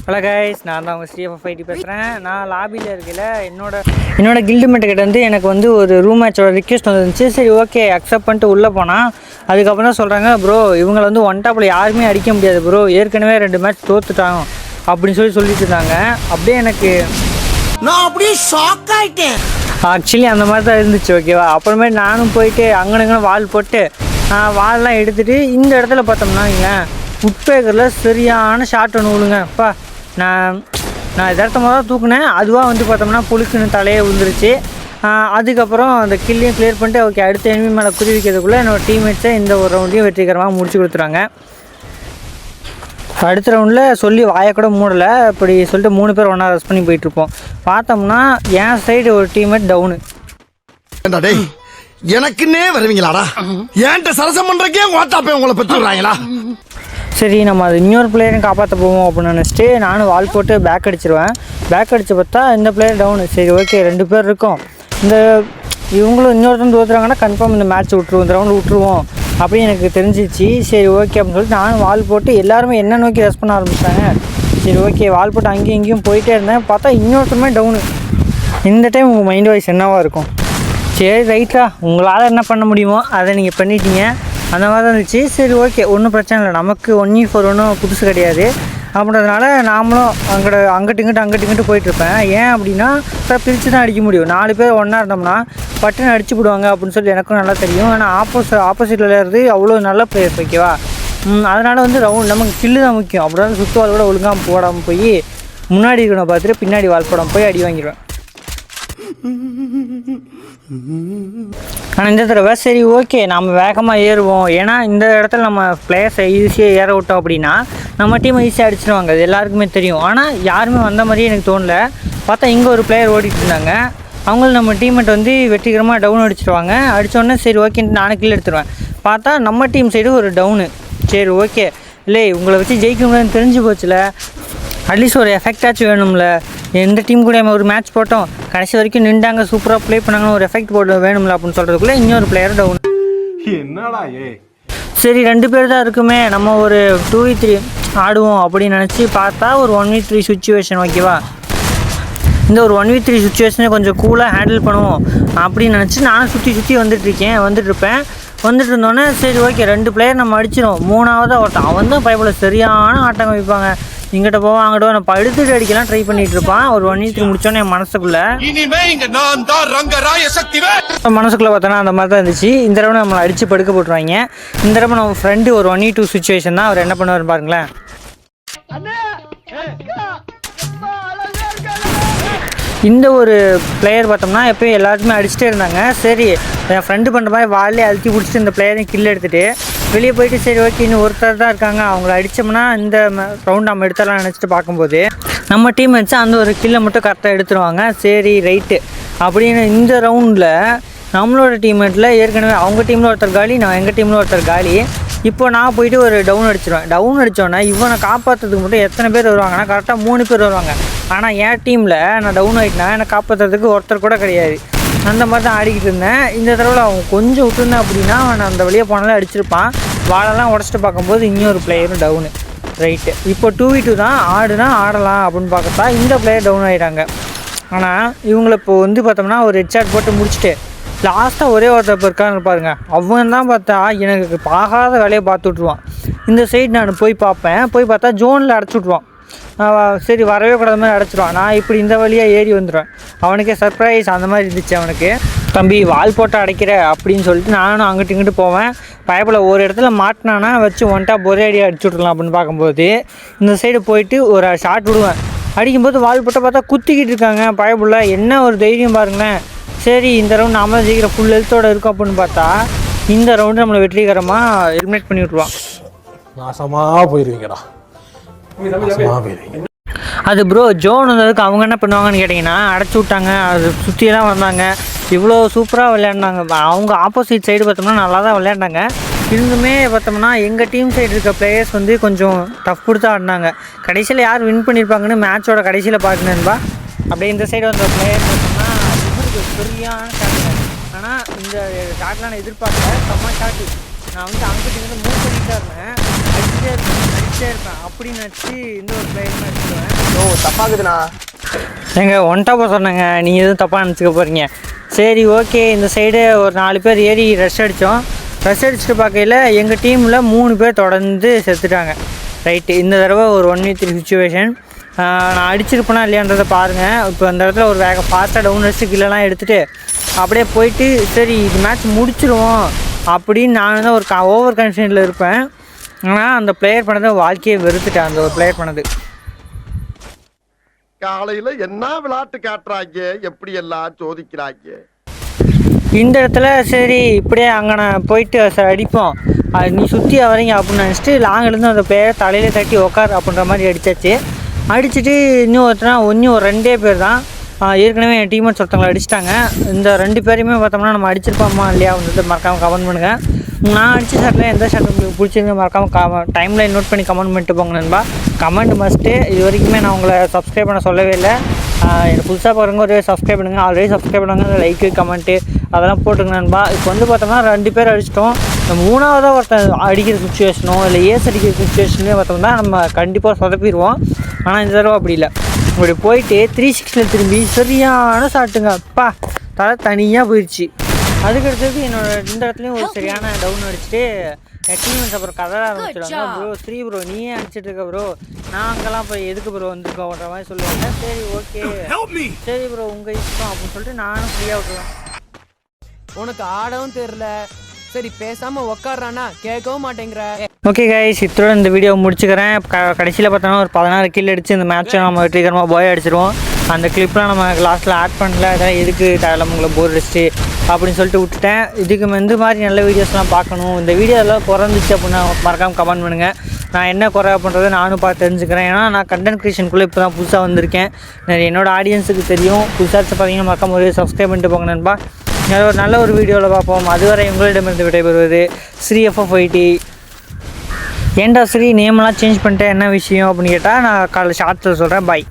Hello guys, நான் தான் உங்கள் CFFIT பேசுகிறேன். நான் லாபியில் இருக்கல என்னோட கில்டு மேட்டுக்கிட்ட வந்து எனக்கு வந்து ஒரு ரூம் மேட்சோட ரிக்வெஸ்ட் வந்துருந்துச்சு. சரி ஓகே அக்செப்ட் பண்ணிட்டு உள்ளே போனால் அதுக்கப்புறம் தான் சொல்கிறாங்க, ப்ரோ இவங்களை வந்து ஒன் டாப்பில் யாருமே அடிக்க முடியாது ப்ரோ, ஏற்கனவே 2 மேட்ச் தோத்துட்டாங்க அப்படின்னு சொல்லிட்டு இருந்தாங்க. அப்படியே எனக்கு நான் அப்படியே ஷாக் ஆகிட்டேன். ஆக்சுவலி அந்த மாதிரி தான் இருந்துச்சு. ஓகேவா, அப்புறமே நானும் போயிட்டு அங்கனுங்க வால் போட்டு வால்லாம் எடுத்துகிட்டு இந்த இடத்துல பார்த்தோம்னா உட்பேக்கரில் சரியான ஷார்ட் ஒன்று விழுங்க. அப்பா நான் எதார்த்தமாக தான் தூக்குனேன், அதுவாக வந்து பார்த்தோம்னா புழுக்குன்னு தலையே விழுந்துருச்சு. அதுக்கப்புறம் அந்த கில்லையும் கிளியர் பண்ணிட்டு ஓகே அடுத்த எனிமி மேலே குறி வைக்கிறதுக்குள்ளே என்னோடய டீம்மேட்ஸை இந்த ஒரு ரவுண்டையும் வெற்றிகரமாக முடிச்சு கொடுத்துறாங்க. அடுத்த ரவுண்டில் சொல்லி வாயை கூட மூடலை, இப்படி சொல்லிட்டு 3 பேர் ஒன்றா ரெஸ்ட் பண்ணி போயிட்டுருப்போம். பார்த்தோம்னா என் சைடு ஒரு டீம்மேட் டவுனு. எனக்குன்னே வருவீங்களாடா? ஏன்ட்ட சரசம் பண்ணுறக்கே ஓட்டாப்பே உங்களை பெற்று விடுறாங்களா? சரி நம்ம அது இன்னொரு பிளேயரையும் காப்பாற்ற போவோம் அப்படின்னு நினச்சிட்டு நானும் வால் போட்டு பேக் அடிச்சிருவேன். பேக் அடித்து பார்த்தா இந்த பிளேயர் டவுனு. சரி ஓகே 2 பேர் இருக்கோம், இவங்களும் இன்னொருத்தரும் தோற்றுறாங்கன்னா கன்ஃபார்ம் இந்த மேட்ச் விட்ருவோம், இந்த ரவுண்டு விட்ருவோம் அப்படின்னு எனக்கு தெரிஞ்சிச்சு. சரி ஓகே அப்படின்னு சொல்லிட்டு நானும் வால் போட்டு எல்லாருமே என்ன நோக்கி ரெஸ்ட் பண்ண ஆரம்பிச்சிட்டாங்க. சரி ஓகே வால் போட்டு அங்கேயும் இங்கேயும் போயிட்டே இருந்தேன். பார்த்தா இன்னொருத்தருமே டவுனு. இந்த டைம் உங்கள் மைண்ட் வாய்ஸ் என்னவாக இருக்கும்? சரி ரைட்டா, உங்களால் என்ன பண்ண முடியுமோ அதை நீங்கள் பண்ணிட்டீங்க, அந்த மாதிரி தான் இருந்துச்சு. சரி ஓகே ஒன்றும் பிரச்சனை இல்லை, நமக்கு 1v4 ஒன்றும் புதுசு கிடையாது அப்படின்றதுனால நாமளும் அங்கிட்டு இங்கிட்டு போயிட்டுருப்பேன். ஏன் அப்படின்னா பிரித்து தான் அடிக்க முடியும். 4 பேர் ஒன்றா இருந்தோம்னா பட்டுன்னு அடிச்சு விடுவாங்க அப்படின்னு சொல்லி எனக்கும் நல்லா தெரியும். ஆனால் ஆப்போசிட்டில் விளையாடுறது அவ்வளோ நல்ல பிளேயர்ஸ். ஓகேவா, அதனால் வந்து நமக்கு கில்லு தான் முக்கியம். அப்படின்னா சுற்றுவால் கூட ஒழுங்காக போடாமல் போய் முன்னாடி இருக்கணும் பார்த்துட்டு பின்னாடி வால் போடாமல் போய் அடி வாங்கிடுவேன். ஆனால் இந்த தடவை சரி ஓகே நம்ம வேகமாக ஏறுவோம், ஏன்னா இந்த இடத்துல நம்ம பிளேயர்ஸை ஈஸியாக ஏற விட்டோம் அப்படின்னா நம்ம டீமை ஈஸியாக அடிச்சிடுவாங்க, அது எல்லாருக்குமே தெரியும். ஆனால் யாருமே வந்த மாதிரியே எனக்கு தோணலை. பார்த்தா இங்கே ஒரு பிளேயர் ஓடிட்டு இருந்தாங்க, அவங்களும் நம்ம டீம்மேட் வந்து வெற்றிகரமாக டவுன் அடிச்சிடுவாங்க. அடித்தோடனே சரி ஓகேன்ட்டு நானும் கீழே எடுத்துருவேன். பார்த்தா நம்ம டீம் சைடு ஒரு டவுனு. சரி ஓகே இல்லை உங்களை வச்சு ஜெயிக்கணும்னு தெரிஞ்சு போச்சுல, அட்லீஸ்ட் ஒரு எஃபெக்டாச்சும் வேணும்ல. எந்த டீம் கூட நம்ம ஒரு மேட்ச் போட்டோம், கடைசி வரைக்கும் நின்றாங்க, சூப்பராக ப்ளே பண்ணாங்கன்னு ஒரு எஃபெக்ட் போட்டு வேணும்ல அப்படின்னு சொல்கிறதுக்குள்ளே இன்னொரு பிளேயர் டவுன். என்னடா சரி 2 பேர் தான் இருக்குமே, நம்ம ஒரு 2v3 ஆடுவோம் அப்படின்னு நினச்சி பார்த்தா ஒரு 1v3 சுச்சுவேஷன். ஓகேவா, இந்த ஒரு 1v3 சுச்சுவேஷனை கொஞ்சம் கூலாக ஹேண்டில் பண்ணுவோம் அப்படின்னு நினச்சி நான் சுற்றி வந்துட்டு இருந்தோன்னே சரி ஓகே 2 பிளேயர் நம்ம அடிச்சிடும். 3ஆவதாக ஒருத்தன் அவன் தான் பைப்பில் சரியான ஆட்டம் வைப்பாங்க, இங்கிட்ட போவோம் அங்கிட்ட நம்ம படுத்துட்டு அடிக்கலாம் ட்ரை பண்ணிட்டு இருப்பான். ஒரு 1v3 முடிச்சோன்னே என் மனசுக்குள்ள பார்த்தோன்னா அந்த மாதிரி தான் இருந்துச்சு. இந்த தடவை நம்மளை அடித்து படுக்க போட்டுருவாங்க. இந்த தடவை நம்ம ஃப்ரெண்டு ஒரு 1v2 சுச்சுவேஷன் தான், அவர் என்ன பண்ணுவார் பாருங்களேன். இந்த ஒரு பிளேயர் பார்த்தோம்னா எப்போயும் எல்லாருமே அடிச்சுட்டே இருந்தாங்க. சரி என் ஃப்ரெண்டு பண்ணுற மாதிரி வாலே அழுத்தி பிடிச்சிட்டு இந்த பிளேயரையும் கில் எடுத்துகிட்டு வெளியே போயிட்டு சரி ஓகே இன்னும் ஒருத்தர் தான் இருக்காங்க, அவங்கள அடித்தோம்னா இந்த ரவுண்ட் நம்ம எடுத்துடலாம் நினச்சிட்டு பார்க்கும்போது நம்ம டீம் வச்சு அந்த ஒரு கில்லை மட்டும் கரெக்டாக எடுத்துருவாங்க. சரி ரைட்டு அப்படின்னு இந்த ரவுண்டில் நம்மளோட டீம்மேட்டில் ஏற்கனவே அவங்க டீமில் ஒருத்தர் காலி, நான் எங்கள் டீமில் ஒருத்தர் காலி. இப்போ நான் போயிட்டு ஒரு டவுன் அடிச்சிடுவேன். டவுன் அடித்தோன்னே இவனை காப்பாற்றுறதுக்கு மட்டும் எத்தனை பேர் வருவாங்கன்னா கரெக்டாக 3 பேர் வருவாங்க. ஆனால் என் டீமில் நான் டவுன் ஆகிட்டேன்னா என்னை காப்பாற்றுறதுக்கு ஒருத்தர் கூட கிடையாது. அந்த மாதிரி தான் ஆடிக்கிட்டு இருந்தேன். இந்த தடவை அவங்க கொஞ்சம் விட்டுருந்தேன் அப்படின்னா அவன் அந்த வழியாக போனாலும் அடிச்சிருப்பான். வாழெல்லாம் உடச்சிட்டு பார்க்கும்போது இன்னொரு பிளேயரும் டவுனு. ரைட்டு, இப்போ 2v2 தான் ஆடலாம் அப்படின்னு பார்த்தா இந்த பிளேயர் டவுன் ஆகிட்டாங்க. ஆனால் இவங்களை இப்போ வந்து பார்த்தோம்னா ஒரு ஹெட்ஷாட் போட்டு முடிச்சுட்டு லாஸ்ட்டாக ஒரே ஒருத்தர் இருக்கான்னு பாருங்க, அவன் தான் பார்த்தா எனக்கு பார்க்காத வேலையை பார்த்து விட்ருவான். இந்த சைடு நான் போய் பார்த்தா ஜோனில் அடைச்சி விட்ருவான். சரி வரவே கூடாத மாதிரி அடைச்சிடுவான். நான் இப்படி இந்த வழியாக ஏறி வந்துடுவேன். அவனுக்கே சர்ப்ரைஸ் அந்த மாதிரி இருந்துச்சு. அவனுக்கு தம்பி வால் போட்டு அடைக்கிற அப்படின்னு சொல்லிட்டு நானும் அங்கிட்டு இங்கிட்டு போவேன். பயப்பில் ஒரு இடத்துல மாட்டினானா வச்சு ஒன்ட்டா ஒரே அடியாக அடிச்சு விட்றலாம் அப்படின்னு பார்க்கும்போது இந்த சைடு போயிட்டு ஒரு ஷாட் விடுவேன். அடிக்கும்போது வால் போட்டு பார்த்தா குத்திக்கிட்டு இருக்காங்க பயப்புள்ள. என்ன ஒரு தைரியம் பாருங்களேன். சரி இந்த ரவுண்ட் நாம தான் ஜெயிக்கிற ஃபுல் ஹெல்த்தோடு இருக்கும் அப்படின்னு பார்த்தா இந்த ரவுண்டு நம்மளை வெற்றிகரமாக எலிமினேட் பண்ணி விட்ருவான். நாசமாக போயிருவீங்கடா. அது ப்ரோ ஜோன் வந்ததுக்கு அவங்க என்ன பண்ணுவாங்கன்னு கேட்டிங்கன்னா அடைச்சி விட்டாங்க, அது சுற்றியெல்லாம் வந்தாங்க, இவ்வளோ சூப்பராக விளையாடினாங்க. அவங்க ஆப்போசிட் சைடு பார்த்தோம்னா நல்லா தான் விளையாண்டாங்க. இருந்துமே பார்த்தோம்னா எங்கள் டீம் சைடு இருக்க பிளேயர்ஸ் வந்து கொஞ்சம் டஃப் கொடுத்து ஆடினாங்க. கடைசியில் யார் வின் பண்ணியிருப்பாங்கன்னு மேட்சோட கடைசியில் பார்க்கணுன்பா. அப்படியே இந்த சைடு வந்த பிளேயர் பார்த்தோம்னா இவருக்கு சரியான ஷாட்டு. ஆனால் இந்த ஷாட்லாம் நான் எதிர்பார்க்கல, செம்ம ஷாட்டு. நான் வந்து அங்கிட்டு மூவ் பண்ணிட்டு தான் இருந்தேன், அடிச்சே இருப்பேன் அப்படின்னு நினச்சி இந்த ஒரு பிளேயர் அடிச்சிடுவேன். ஓ தப்பாக்குதுண்ணா. ஏங்க ஒன்டாப்பா சொன்னேங்க, நீங்கள் எதுவும் தப்பாக நினச்சிக்க போகிறீங்க. சரி ஓகே, இந்த சைடு ஒரு 4 பேர் ஏறி ரஷ் அடித்தோம். ரஷ் அடிச்சுட்டு பார்க்கையில் எங்கள் டீமில் 3 பேர் தொடர்ந்து செத்துட்டாங்க. ரைட்டு, இந்த தடவை ஒரு 1v3 சுச்சுவேஷன். நான் அடிச்சிருப்பேனா இல்லையான்றதை பாருங்கள். இப்போ அந்த இடத்துல ஒரு ஃபாஸ்ட்டாக டவுன் அடிச்சு கில்லெல்லாம் எடுத்துகிட்டு அப்படியே போயிட்டு சரி இது மேட்ச் முடிச்சிடுவோம் அப்படின்னு நான் தான் ஒரு ஓவர் கான்ஃபிடென்ட்டில் இருப்பேன். ஆனால் அந்த பிளேயர் பண்ணதை வாழ்க்கையை வெறுத்துட்டேன். அந்த ஒரு பிளேயர் பண்ணது காலையில என்ன விளையாட்டு காட்டுறாங்க, எப்படி எல்லாம் சோதிக்கிறாங்க. இந்த இடத்துல சரி இப்படியே அங்கே நான் போயிட்டு அடிப்போம், நீ சுற்றி வரீங்க அப்படின்னு நினச்சிட்டு லாங்கிலேருந்து அந்த பிளேயர் தலையில தட்டி உக்கார் அப்படின்ற மாதிரி அடித்தாச்சு. அடிச்சுட்டு இன்னும் ஒரு 2 பேர் தான் ஏற்கனவே என் டீம்மேட்ஸ் ஒருத்தவங்களை அடிச்சிட்டாங்க. இந்த 2 பேரையுமே பார்த்தோம்னா நம்ம அடிச்சிருப்போமா இல்லையா அப்படின்றது மறக்காமல் கமெண்ட் பண்ணுங்கள். நான் அடித்த ஷாட்டில் எந்த ஷாட் உங்களுக்கு பிடிச்சிருந்து மறக்காமல் டைமில் நோட் பண்ணி கமெண்ட் பண்ணிட்டு போங்க நண்பா. Comment must. இது வரைக்குமே நான் உங்களை சப்ஸ்கிரைப் பண்ண சொல்லவே இல்லை. எனக்கு புதுசாக பாருங்க, ஒரு சப்ஸ்கிரைப் பண்ணுங்கள். ஆல்ரெடி சப்ஸ்கிரைப் பண்ணுவாங்க, லைக்கு கமெண்ட்டு அதெல்லாம் போட்டுங்க நண்பா. இப்போ வந்து பார்த்தோம்னா 2 பேர் அடிச்சிட்டோம். இந்த 3ஆவதாக ஒருத்தர் அடிக்கிற சுச்சுவேஷனோ இல்லை ஏஸ் அடிக்கிற சுச்சுவேஷன்லேயே பார்த்தோம்னா நம்ம கண்டிப்பாக சொதப்பிடுவோம். ஆனால் இந்த தடவை அப்படி இல்லை. இப்படி போயிட்டு 360 திரும்பி சரியான ஷாட்டுங்க. அப்பா தலை தனியாக போயிடுச்சு. அதுக்கடுத்தது இந்த இடத்துலையும் ஒரு சரியான டவுன் அடிச்சுட்டு என் டீம்ஸ் அப்புறம் கதற ஆரம்பிச்சிடுவாங்க. ப்ரோ நீயே அடிச்சிட்டு இருக்க ப்ரோ, நான் அங்கெல்லாம் போய் எதுக்கு ப்ரோ வந்துருக்கோன்ற மாதிரி சொல்லுவாங்க. சரி ஓகே சரி ப்ரோ உங்கள் இஷ்டம் அப்படின்னு சொல்லிட்டு நானும் ஃப்ரீயாக விட்டுருவேன். உனக்கு ஆடவும் தெரியல, சரி பேசாம உக்காடுறானா கேட்கவும் மாட்டேங்கிற. ஓகே கைஸ், இத்தோட இந்த வீடியோ முடிச்சுக்கிறேன். கடைசியில் பார்த்தோன்னா ஒரு 16 கில் அடிச்சு இந்த மேட்ச்சை நம்ம வெற்றிகரமாக போய் அடிச்சிடுவோம். அந்த கிளிப்லாம் நம்ம லாஸ்ட்டில் ஆட் பண்ணல, அதெல்லாம் எதுக்கு தேவையில்லாம உங்களை போர் அடிச்சு அப்படின்னு சொல்லிட்டு விட்டுட்டேன். இதுக்கு இந்த மாதிரி நல்ல வீடியோஸ்லாம் பார்க்கணும், இந்த வீடியோ எல்லாம் குறைஞ்சிச்சு அப்படின்னா மறக்காமல் கமெண்ட் பண்ணுங்கள். நான் என்ன குறை பண்ணுறதை நானும் பார்த்து தெரிஞ்சுக்கிறேன். ஏன்னா நான் கண்டென்ட் க்ரியேஷனுக்குள்ளே இப்போ தான் புதுசாக வந்திருக்கேன். என்னோடய ஆடியன்ஸுக்கு தெரியும். புதுசாக பார்த்தீங்கன்னா மறக்காம ஒரு சப்ஸ்கிரைப் பண்ணிட்டு போங்க நண்பா. ஒரு நல்ல ஒரு வீடியோவில் பார்ப்போம். அதுவரை உங்களிடமிருந்து விடைபெறுவது ஸ்ரீ FF5T. ஏன்டா ஸ்ரீ நேம்லாம் சேஞ்ச் பண்ணிட்டேன் என்ன விஷயம் அப்படின்னு கேட்டால் நான் ஷார்ட்ஸில் சொல்கிறேன். பாய்.